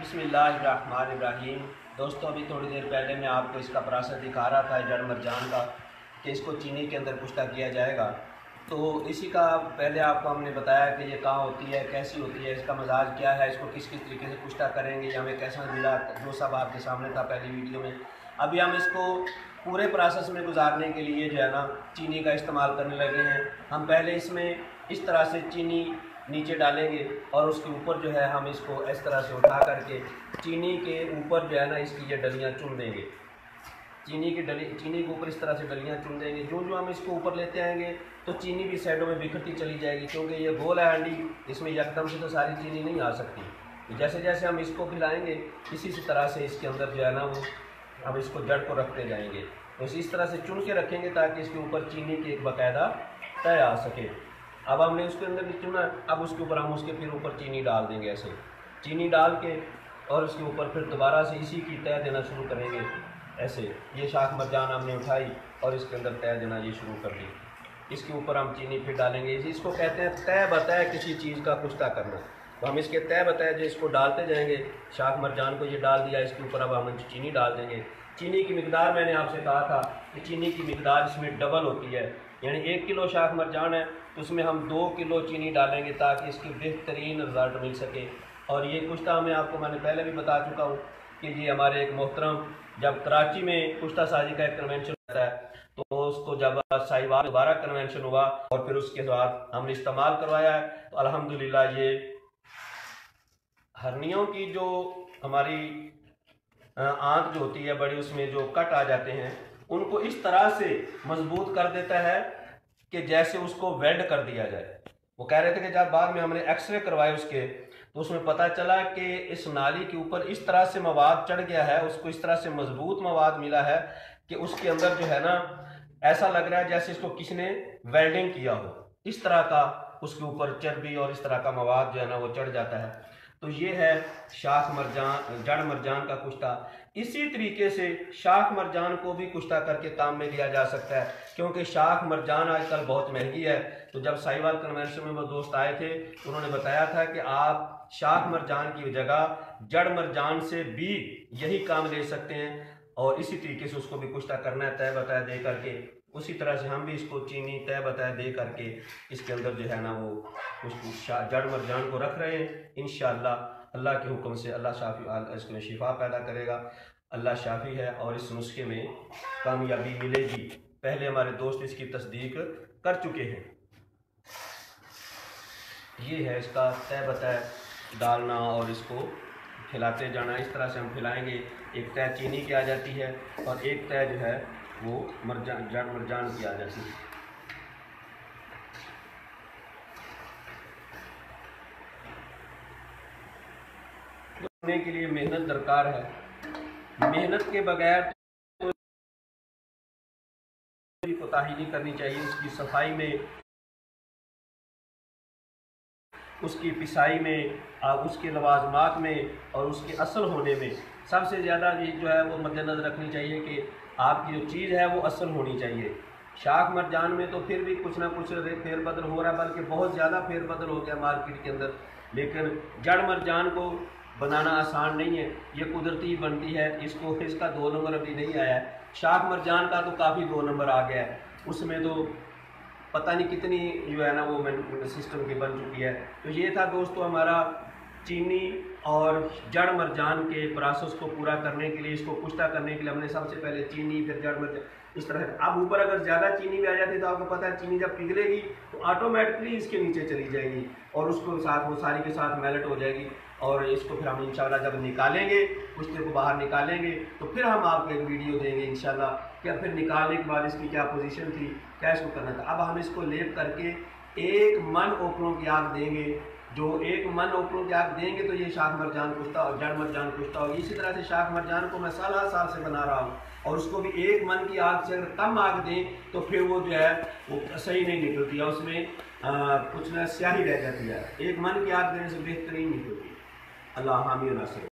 बिस्मिल्लाहिर्रहमानिर्रहीम। दोस्तों, अभी थोड़ी देर पहले मैं आपको इसका प्रोसेस दिखा रहा था जड़ मरजान का, कि इसको चीनी के अंदर कुश्ता किया जाएगा। तो इसी का पहले आपको हमने बताया कि ये कहाँ होती है, कैसी होती है, इसका मजाज क्या है, इसको किस किस तरीके से कुश्ता करेंगे, या हमें कैसा मिला, जो सब आपके सामने था पहली वीडियो में। अभी हम इसको पूरे प्रोसेस में गुजारने के लिए जो है ना चीनी का इस्तेमाल करने लगे हैं। हम पहले इसमें इस तरह से चीनी नीचे डालेंगे और उसके ऊपर जो है हम इसको इस तरह से उठा करके चीनी के ऊपर जो है ना इसकी ये डलियाँ चुन देंगे। चीनी के ऊपर इस तरह से डलियाँ चुन देंगे। जो जो हम इसको ऊपर लेते आएंगे तो चीनी भी साइडों में बिखरती चली जाएगी, क्योंकि ये गोल है हांडी, इसमें एकदम से तो सारी चीनी नहीं आ सकती। जैसे जैसे हम इसको खिलाएँगे इसी तरह से इसके अंदर जो है ना वो हम इसको जड़ को रखते जाएंगे। तो इस तरह से चुन के रखेंगे ताकि इसके ऊपर चीनी की एक बाकायदा तय आ सके। अब हमने उसके अंदर भी चुना, अब उसके ऊपर हम उसके फिर ऊपर चीनी डाल देंगे। ऐसे चीनी डाल के और उसके ऊपर फिर दोबारा से इसी की तय देना शुरू करेंगे। ऐसे ये शाख मरजान हमने उठाई और इसके अंदर तय देना ये शुरू कर दी। इसके ऊपर हम चीनी फिर डालेंगे। इसको कहते हैं तय बताए किसी चीज़ का कुश्ता करना। तो हम इसके तय बताए जो इसको डालते जाएंगे। शाख मरजान को ये डाल दिया, इसके ऊपर अब हम चीनी डाल देंगे। चीनी की मिकदार मैंने आपसे कहा था कि चीनी की मिकदार इसमें डबल होती है, यानी 1 किलो शाख मरजान है तो उसमें हम 2 किलो चीनी डालेंगे ताकि इसकी बेहतरीन रिज़ल्ट मिल सके। और ये कुश्ता हमें आपको मैंने पहले भी बता चुका हूँ कि ये हमारे एक मोहतरम जब कराची में कुश्ता साजी का एक कन्वेंशन होता है तो उसको जब साहिवाल दोबारा कन्वेंशन हुआ और फिर उसके बाद हमने इस्तेमाल करवाया है तो अल्हम्दुलिल्लाह ये हरनियों की जो हमारी आंत जो होती है बड़ी, उसमें जो कट आ जाते हैं उनको इस तरह से मजबूत कर देता है कि जैसे उसको वेल्ड कर दिया जाए। वो कह रहे थे कि जब बाद में हमने एक्सरे करवाए उसके तो उसमें पता चला कि इस नाली के ऊपर इस तरह से मवाद चढ़ गया है, उसको इस तरह से मजबूत मवाद मिला है कि उसके अंदर जो है ना ऐसा लग रहा है जैसे इसको किसी ने वेल्डिंग किया हो। इस तरह का उसके ऊपर चर्बी और इस तरह का मवाद जो है ना वो चढ़ जाता है। तो ये है शाख मरजान, जड़ मरजान का कुश्ता। इसी तरीके से शाख मरजान को भी कुश्ता करके काम में लिया जा सकता है, क्योंकि शाख मरजान आजकल बहुत महंगी है। तो जब साहिवाल कन्वेंशन में वो दोस्त आए थे उन्होंने बताया था कि आप शाख मरजान की जगह जड़ मरजान से भी यही काम ले सकते हैं और इसी तरीके से उसको भी कुश्ता करना है तय बताया दे करके। उसी तरह से हम भी इसको चीनी तय बताया दे करके इसके अंदर जो है ना वो उसको जड़ मरजान को रख रहे हैं। इंशाअल्लाह अल्लाह के हुक्म से अल्लाह शाफी इसमें शिफा पैदा करेगा। अल्लाह शाफी है और इस नुस्खे में कामयाबी मिलेगी। पहले हमारे दोस्त इसकी तस्दीक कर चुके हैं। ये है इसका तय बताया डालना और इसको खिलाते जाना। इस तरह से हम खिलाएंगे। एक तय चीनी की आ जाती है और एक तय जो है वो जड़ मरजान की आ जाती है। करने के लिए मेहनत दरकार है। मेहनत के बगैर तो कोताही नहीं करनी चाहिए। उसकी सफाई में, उसकी पिसाई में, उसके लवाजमात में और उसके असल होने में सबसे ज़्यादा ये जो है वो मद्देनज़र रखनी चाहिए कि आपकी जो चीज़ है वो असल होनी चाहिए। शाख मरजान में तो फिर भी कुछ ना कुछ फेरबदल हो रहा है, बल्कि बहुत ज़्यादा फेरबदल हो गया मार्केट के अंदर। लेकिन जड़ मरजान को बनाना आसान नहीं है, ये कुदरती बनती है। इसका 2 नंबर अभी नहीं आया है। शाख मरजान का तो काफ़ी 2 नंबर आ गया है। उसमें तो पता नहीं कितनी जो है ना वो सिस्टम की बन चुकी है। तो ये था दोस्तों हमारा चीनी और जड़ मरजान के प्रोसेस को पूरा करने के लिए, इसको कुश्ता करने के लिए हमने सबसे पहले चीनी फिर जड़ मरजान इस तरह। अब ऊपर अगर ज़्यादा चीनी भी आ जाती है तो आपको पता है चीनी जब पिघलेगी तो ऑटोमेटिकली इसके नीचे चली जाएगी और उसको साथ वो सारी के साथ मेल्ट हो जाएगी। और इसको फिर हम इंशाल्लाह जब निकालेंगे, कुश्ते को बाहर निकालेंगे तो फिर हम आपको एक वीडियो देंगे इंशाल्लाह क्या फिर निकालने के बाद इसकी क्या पोजीशन थी, क्या इसको करना था। अब हम इसको लेप करके 1 मन ओपरों की आग देंगे। जो 1 मन ओपरों की आग देंगे तो ये शाख मरजान कुश्ता और जड़ मरजान कुश्ता होगी। इसी तरह से शाख मरजान को मैं साल से बना रहा हूँ और उसको भी 1 मन की आग से अगर कम आग दें तो फिर वो जो है वो सही नहीं निकलती है, उसमें कुछ ना स्याही रह जाती है। 1 मन की आग देने से बेहतरीन निकलती है। अल्लाह हामी नासिर।